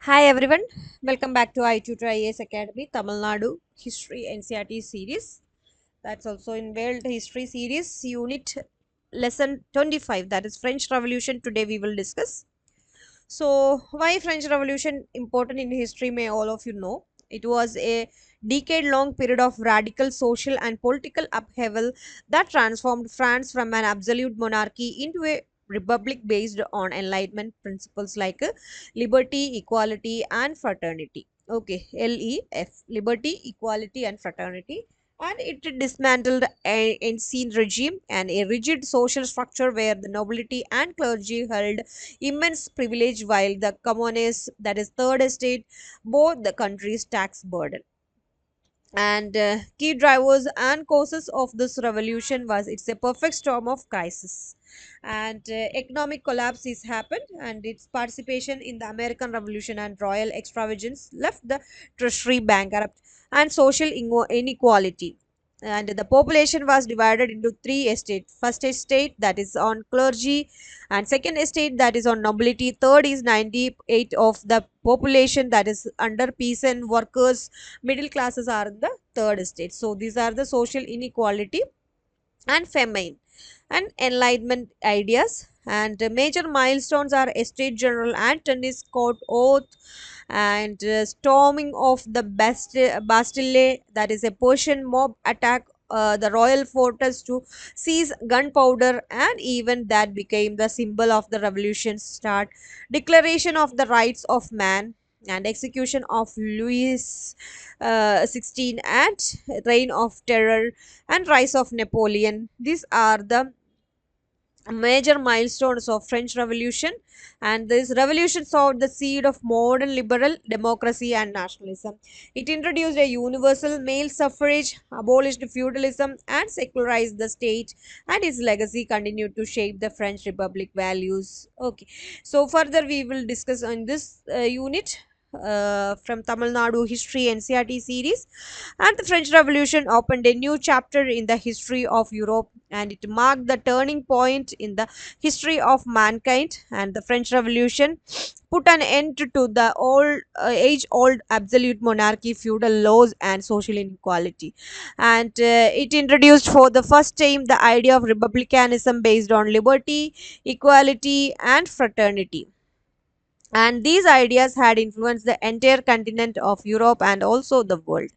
Hi everyone, welcome back to i-TUTOR IAS Academy Tamil Nadu History NCERT series. That's also in World History series, Unit Lesson 25, that is French Revolution. Today we will discuss. So, why French Revolution important in history may all of you know. It was a decade-long period of radical social and political upheaval that transformed France from an absolute monarchy into a republic based on enlightenment principles like liberty, equality, and fraternity. Okay, LEF, liberty, equality, and fraternity. And it dismantled an ancient regime and a rigid social structure where the nobility and clergy held immense privilege while the commoners, that is third estate, bore the country's tax burden. And key drivers and causes of this revolution was it's a perfect storm of crisis and economic collapse is happened, and its participation in the American Revolution and royal extravagance left the treasury bankrupt, and social inequality, and the population was divided into three estates. First estate, that is on clergy, and second estate, that is on nobility. Third is 98 of the population, that is under peasant workers. Middle classes are in the third estate. So these are the social inequality and famine and enlightenment ideas. And major milestones are estate general and tennis court oath, and storming of the Bastille, that is a Persian mob attack the royal fortress to seize gunpowder, and even that became the symbol of the revolution's start. Declaration of the rights of man and execution of Louis XVI, and reign of terror and rise of Napoleon. These are the major milestones of French Revolution, and this revolution sowed the seed of modern liberal democracy and nationalism. It introduced a universal male suffrage, abolished feudalism, and secularized the state, and its legacy continued to shape the French Republic values. Okay, so further we will discuss on this unit from Tamil Nadu History NCERT series. And the French Revolution opened a new chapter in the history of Europe, and it marked the turning point in the history of mankind. And the French Revolution put an end to the old age-old absolute monarchy, feudal laws, and social inequality. And it introduced for the first time the idea of republicanism based on liberty, equality, and fraternity, and these ideas had influenced the entire continent of Europe and also the world.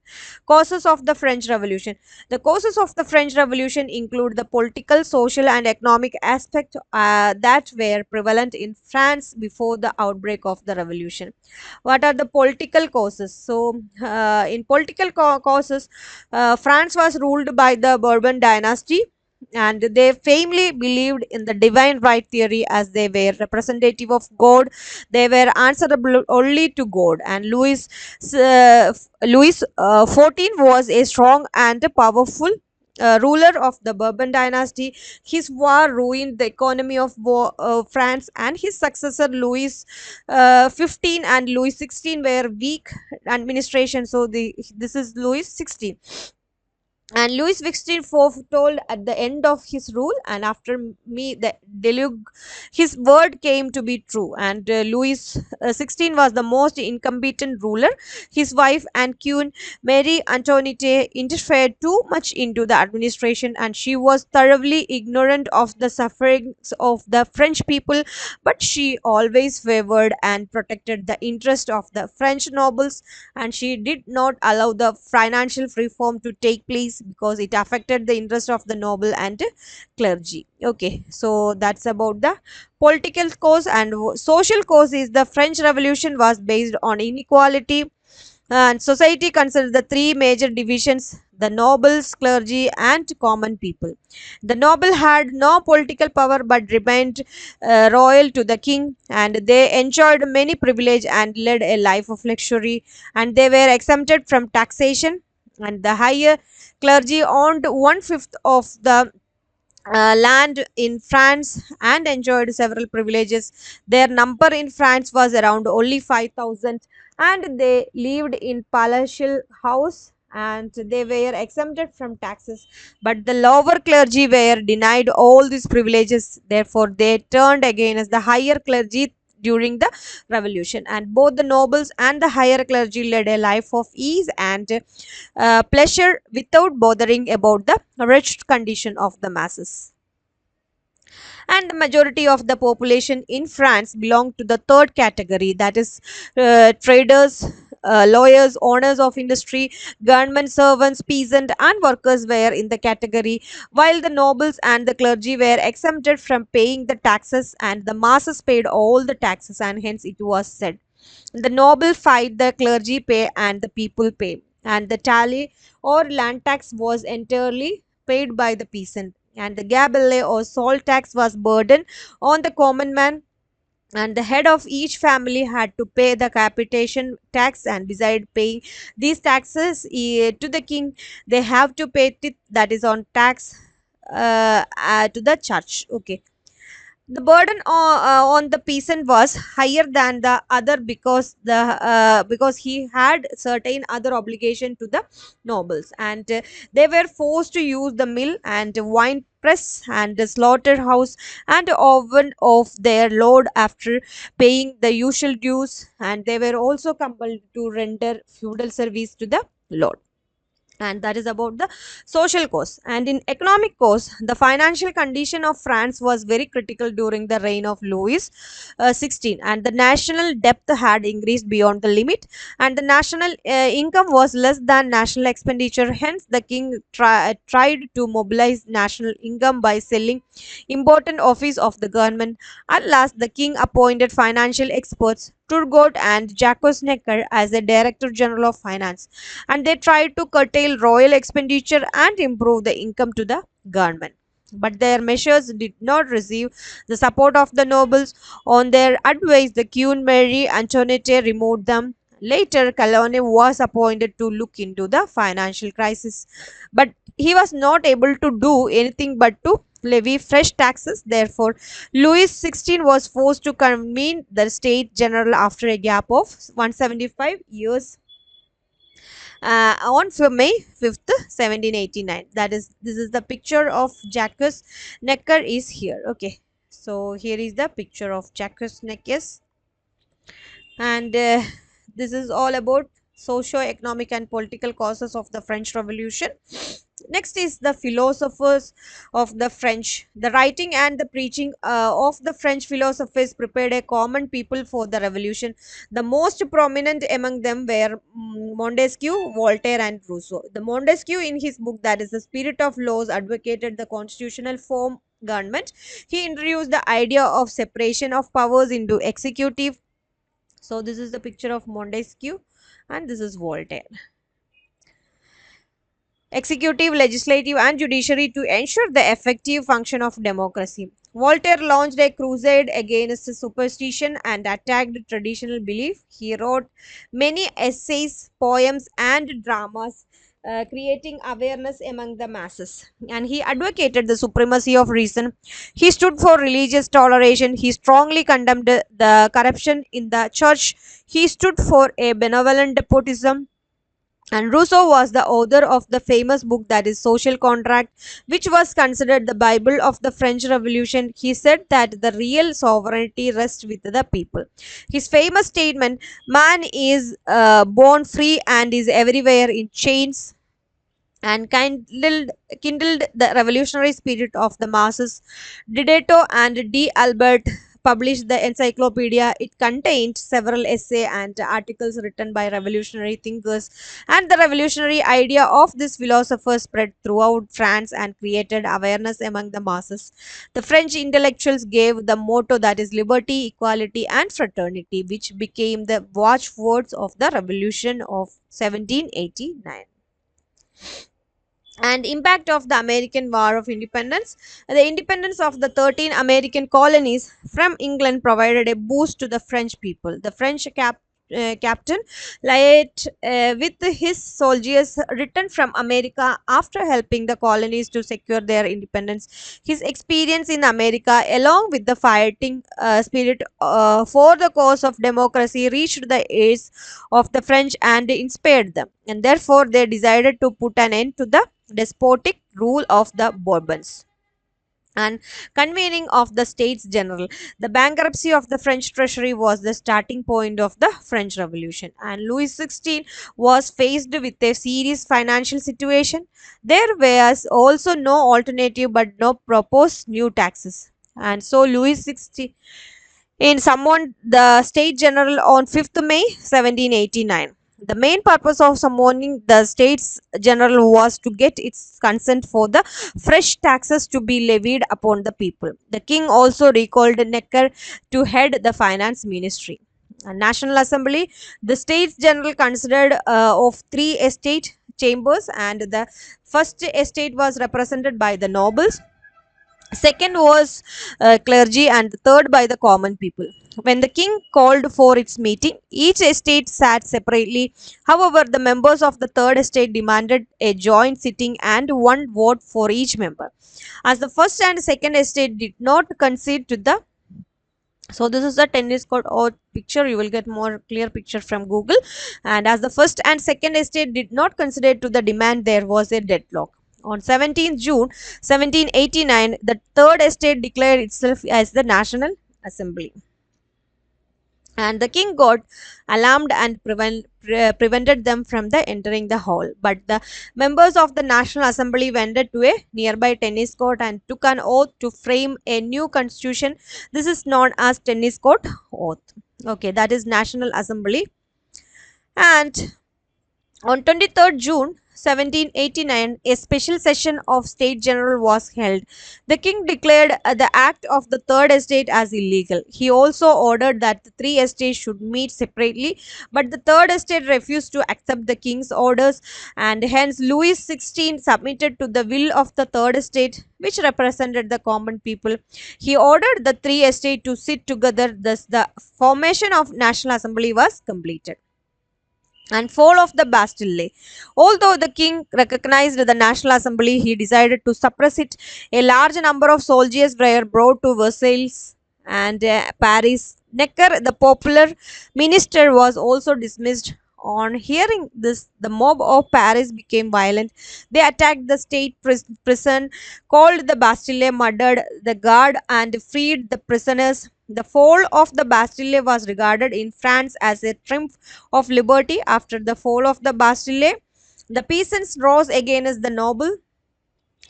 Causes of the French Revolution. The causes of the French Revolution include the political, social, and economic aspect that were prevalent in France before the outbreak of the revolution. What are the political causes? So, in political causes, France was ruled by the Bourbon dynasty, and they firmly believed in the divine right theory, as they were representative of God. They were answerable only to God. And Louis XIV was a strong and powerful ruler of the Bourbon dynasty. His war ruined the economy of France, and his successor Louis XV and Louis XVI were weak administration. So this is Louis XVI, and Louis XVI foretold at the end of his rule, and after me the deluge, his word came to be true. And Louis XVI was the most incompetent ruler. His wife and Queen Marie Antoinette interfered too much into the administration, and she was thoroughly ignorant of the sufferings of the French people. But she always favored and protected the interest of the French nobles, and she did not allow the financial reform to take place because it affected the interest of the noble and clergy. Okay, so that's about the political cause. And social cause is the French Revolution was based on inequality, and society considered the three major divisions: the nobles, clergy, and common people. The noble had no political power but remained royal to the king, and they enjoyed many privilege and led a life of luxury, and they were exempted from taxation. And the higher clergy owned one-fifth of the land in France and enjoyed several privileges. Their number in France was around only 5,000, and they lived in palatial house, and they were exempted from taxes. But the lower clergy were denied all these privileges. Therefore, they turned against the higher clergy. during the revolution, and both the nobles and the higher clergy led a life of ease and pleasure without bothering about the wretched condition of the masses. And the majority of the population in France belonged to the third category, that is traders, lawyers, owners of industry, government servants, peasants, and workers were in the category, while the nobles and the clergy were exempted from paying the taxes, and the masses paid all the taxes, and hence it was said, the noble fight, the clergy pay, and the people pay. And the tally or land tax was entirely paid by the peasant. And the gabelle or salt tax was burden on the common man, and the head of each family had to pay the capitation tax, and beside paying these taxes to the king, they have to pay it, that is on tax to the church. Okay, the burden on the peasant was higher than the other because he had certain other obligation to the nobles, and they were forced to use the mill and wine press and the slaughterhouse and oven of their lord after paying the usual dues, and they were also compelled to render feudal service to the lord. And that is about the social cause. And in economic cause, the financial condition of France was very critical during the reign of Louis XVI, and the national debt had increased beyond the limit, and the national income was less than national expenditure. Hence the king tried to mobilize national income by selling important office of the government. At last the king appointed financial experts Turgot and Jacques Necker as the director general of finance, and they tried to curtail royal expenditure and improve the income to the government. But their measures did not receive the support of the nobles. On their advice, the Queen Marie Antoinette removed them. Later, Calonne was appointed to look into the financial crisis, but he was not able to do anything but to levy fresh taxes. Therefore, Louis XVI was forced to convene the State General after a gap of 175 years on May 5th, 1789. That is, this is the picture of Jacques Necker is here. Okay, so here is the picture of Jacques Necker, and this is all about socio-economic and political causes of the French Revolution. Next is the philosophers of the French. The writing and the preaching of the French philosophers prepared a common people for the revolution. The most prominent among them were Montesquieu, Voltaire, and Rousseau. The Montesquieu, in his book that is The Spirit of Laws, advocated the constitutional form government. He introduced the idea of separation of powers into executive. So this is the picture of Montesquieu, and this is Voltaire. Executive, legislative, and judiciary to ensure the effective function of democracy. Voltaire launched a crusade against superstition and attacked traditional belief. He wrote many essays, poems, and dramas, creating awareness among the masses. And he advocated the supremacy of reason. He stood for religious toleration. He strongly condemned the corruption in the church. He stood for a benevolent despotism. And Rousseau was the author of the famous book that is Social Contract, which was considered the Bible of the French Revolution. He said that the real sovereignty rests with the people. His famous statement, man is born free and is everywhere in chains, and kindled the revolutionary spirit of the masses. Diderot and D'Albert published the encyclopedia. It contained several essays and articles written by revolutionary thinkers, and the revolutionary idea of this philosopher spread throughout France and created awareness among the masses. The French intellectuals gave the motto that is liberty, equality, and fraternity, which became the watchwords of the revolution of 1789. And impact of the American War of Independence. The independence of the 13 American colonies from England provided a boost to the French people. The French captain Lafayette, with his soldiers, returned from America after helping the colonies to secure their independence. His experience in America, along with the fighting spirit for the cause of democracy, reached the ears of the French and inspired them. And therefore, they decided to put an end to the despotic rule of the Bourbons. and convening of the States General. The bankruptcy of the French treasury was the starting point of the French Revolution, and Louis XVI was faced with a serious financial situation. There was also no alternative but no proposed new taxes. And so Louis XVI in summoned the State General on 5th May 1789. The main purpose of summoning the States General was to get its consent for the fresh taxes to be levied upon the people. The king also recalled Necker to head the finance ministry. A National Assembly, the States General consisted of three estate chambers, and the first estate was represented by the nobles, second was clergy, and the third by the common people. When the king called for its meeting, each estate sat separately. However, the members of the third estate demanded a joint sitting and one vote for each member. As the first and second estate did not concede to the, so this is the tennis court or picture, you will get more clear picture from Google. And as the first and second estate did not consider to the demand, there was a deadlock. On 17th June 1789, the third estate declared itself as the National Assembly, and the king got alarmed and prevented them from the entering the hall. But the members of the National Assembly went to a nearby tennis court and took an oath to frame a new constitution. This is known as tennis court oath. Okay, that is National Assembly. And on 23rd June 1789, a special session of State General was held. The king declared the act of the Third Estate as illegal. He also ordered that the three estates should meet separately, but the Third Estate refused to accept the king's orders, and hence Louis XVI submitted to the will of the Third Estate, which represented the common people. He ordered the three estates to sit together. Thus, the formation of National Assembly was completed. And fall of the Bastille. Although the king recognized the National Assembly, he decided to suppress it. A large number of soldiers were brought to Versailles and Paris. Necker, the popular minister, was also dismissed. On hearing this, the mob of Paris became violent. They attacked the state prison, called the Bastille, murdered the guard, and freed the prisoners. The fall of the Bastille was regarded in France as a triumph of liberty. After the fall of the Bastille, the peasants rose against the noble.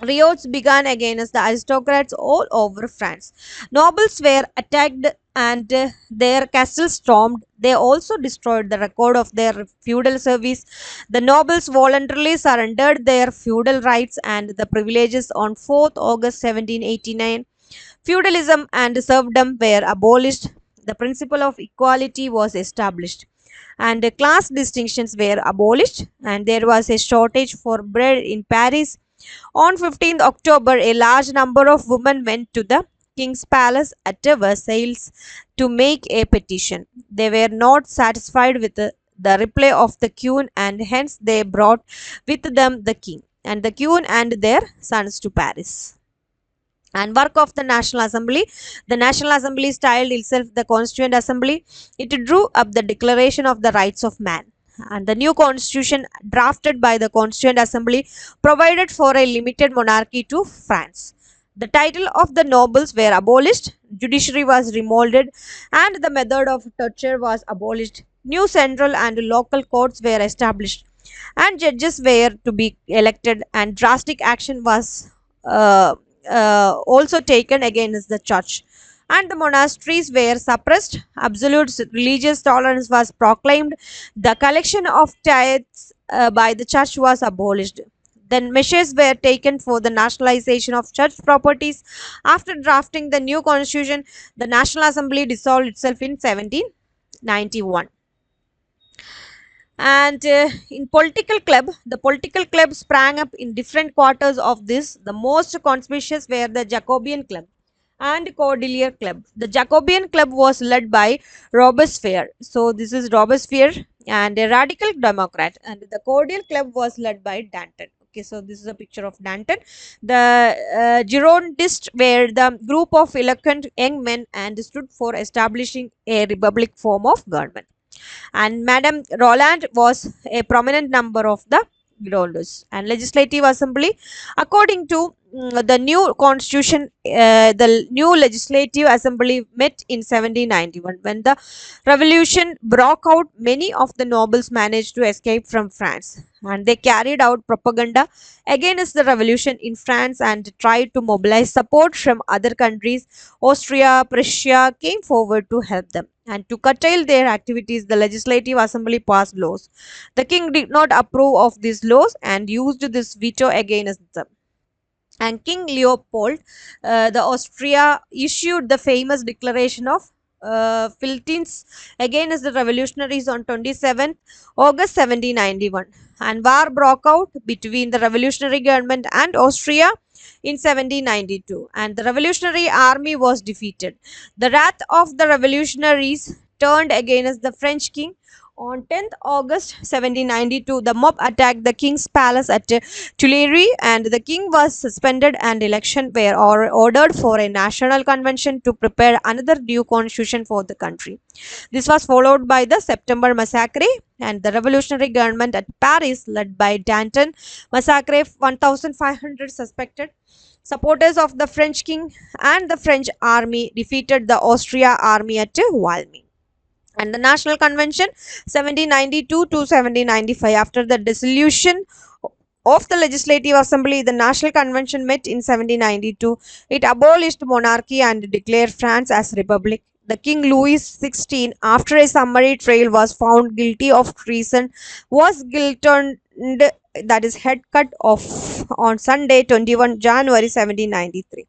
Riots began against the aristocrats all over France. Nobles were attacked and their castles stormed. They also destroyed the record of their feudal service. The nobles voluntarily surrendered their feudal rights and the privileges on 4th August 1789. Feudalism and serfdom were abolished. The principle of equality was established, and class distinctions were abolished, and there was a shortage for bread in Paris. On 15th October, a large number of women went to the king's palace at Versailles to make a petition. They were not satisfied with the reply of the queen, and hence they brought with them the king and the queen and their sons to Paris. And work of the National Assembly. The National Assembly styled itself the Constituent Assembly. It drew up the Declaration of the Rights of Man, and the new constitution drafted by the Constituent Assembly provided for a limited monarchy to France. The title of the nobles were abolished, judiciary was remolded, and the method of torture was abolished. New central and local courts were established, and judges were to be elected, and drastic action was also taken against the church, and the monasteries were suppressed. Absolute religious tolerance was proclaimed. The collection of tithes by the church was abolished. Then measures were taken for the nationalization of church properties. After drafting the new constitution, the National Assembly dissolved itself in 1791. And in the political club sprang up in different quarters of this. The most conspicuous were the Jacobean Club and Cordelier Club. The Jacobean Club was led by Robespierre. So this is Robespierre, and a radical Democrat. And the Cordial Club was led by Danton. Okay, so this is a picture of Danton. The Girondists were the group of eloquent young men and stood for establishing a republic form of government. And Madame Roland was a prominent member of the grounders. And Legislative Assembly, according to the new constitution, the new Legislative Assembly met in 1791. When the revolution broke out, many of the nobles managed to escape from France, and they carried out propaganda against the revolution in France and tried to mobilize support from other countries. Austria, Prussia came forward to help them. And to curtail their activities, the Legislative Assembly passed laws. The king did not approve of these laws and used this veto against them. And King Leopold, the Austria, issued the famous declaration of Philtines against the revolutionaries on 27th August 1791. And war broke out between the revolutionary government and Austria in 1792, and the revolutionary army was defeated. The wrath of the revolutionaries turned against the French king. On 10th August 1792, the mob attacked the king's palace at Tuileries, and the king was suspended and election were ordered for a national convention to prepare another new constitution for the country. This was followed by the September massacre, and the revolutionary government at Paris, led by Danton, massacred 1,500 suspected supporters of the French king, and the French army defeated the Austria army at Valmy. And the National Convention 1792 to 1795. After the dissolution of the Legislative Assembly, the National Convention met in 1792. It abolished monarchy and declared France as republic. The King Louis XVI, after a summary trial, was found guilty of treason, was guillotined, that is head cut off, on Sunday 21 January 1793.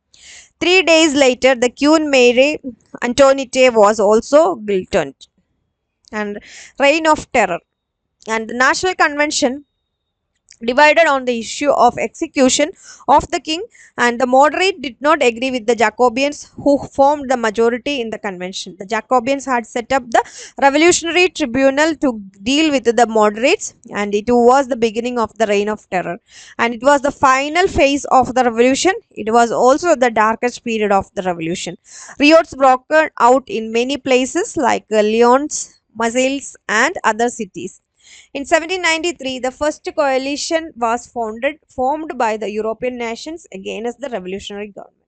3 days later, the Queen Mary Antoinette was also guillotined. And Reign of Terror. And the National Convention divided on the issue of execution of the king, and the moderate did not agree with the Jacobians, who formed the majority in the convention. The Jacobians had set up the revolutionary tribunal to deal with the moderates, and it was the beginning of the Reign of Terror, and it was the final phase of the revolution. It was also the darkest period of the revolution. Riots broke out in many places like Lyons, Marseilles, and other cities. In 1793, the first coalition was formed by the European nations against the revolutionary government.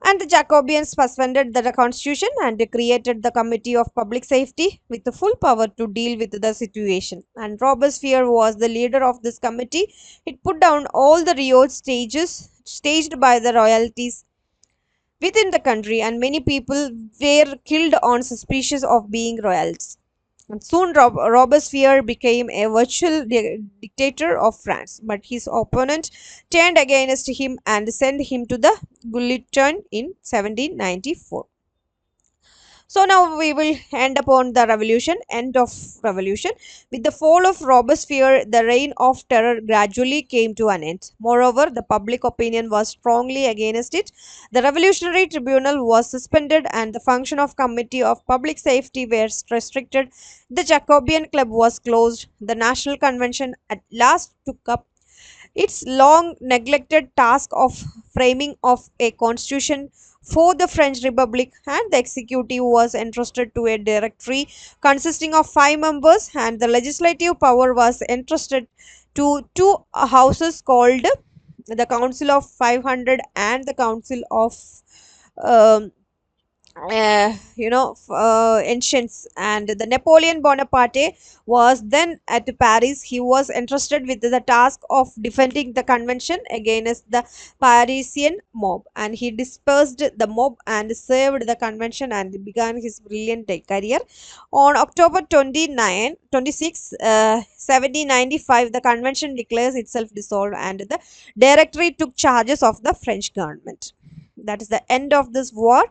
And the Jacobians suspended the constitution and created the Committee of Public Safety with the full power to deal with the situation. And Robespierre was the leader of this committee. It put down all the riot staged by the royalties within the country, and many people were killed on suspicion of being royals. And soon Robespierre became a virtual dictator of France, but his opponent turned against him and sent him to the guillotine in 1794. So now we will end upon the end of revolution. With the fall of Robespierre, the reign of terror gradually came to an end. Moreover, the public opinion was strongly against it. The Revolutionary Tribunal was suspended and the function of Committee of Public Safety were restricted. The Jacobean Club was closed. The National Convention at last took up its long neglected task of framing of a constitution for the French Republic, and the executive was entrusted to a directory consisting of 5 members, and the legislative power was entrusted to two houses called the Council of 500 and the Council of um, ancients. And the Napoleon Bonaparte was then at Paris. He was entrusted with the task of defending the convention against the Parisian mob, and he dispersed the mob and saved the convention and began his brilliant career. On October 26, 1795, the convention declares itself dissolved and the directory took charges of the French government. That is the end of this war.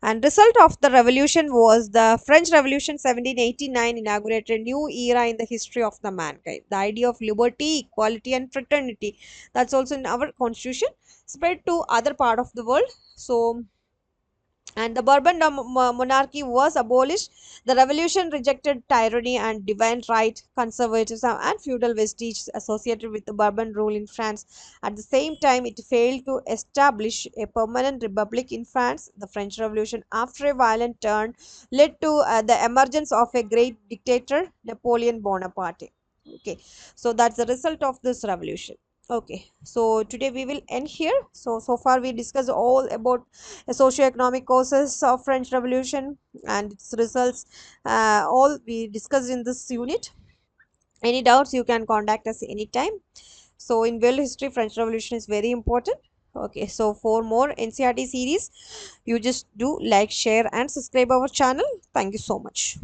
And result of the revolution was the French Revolution 1789 inaugurated a new era in the history of the mankind. The idea of liberty, equality and fraternity, that's also in our constitution, spread to other part of the world. So, and the Bourbon monarchy was abolished. The revolution rejected tyranny and divine right, conservatism, and feudal vestiges associated with the Bourbon rule in France. At the same time, it failed to establish a permanent republic in France. The French Revolution, after a violent turn, led to the emergence of a great dictator, Napoleon Bonaparte. Okay, so that's the result of this revolution. Okay, so today we will end here. So far we discussed all about the socio-economic causes of French Revolution and its results. All we discussed in this unit. Any doubts, you can contact us anytime. So in world history, French Revolution is very important. Okay, so for more NCERT series, you just do like, share and subscribe our channel. Thank you so much.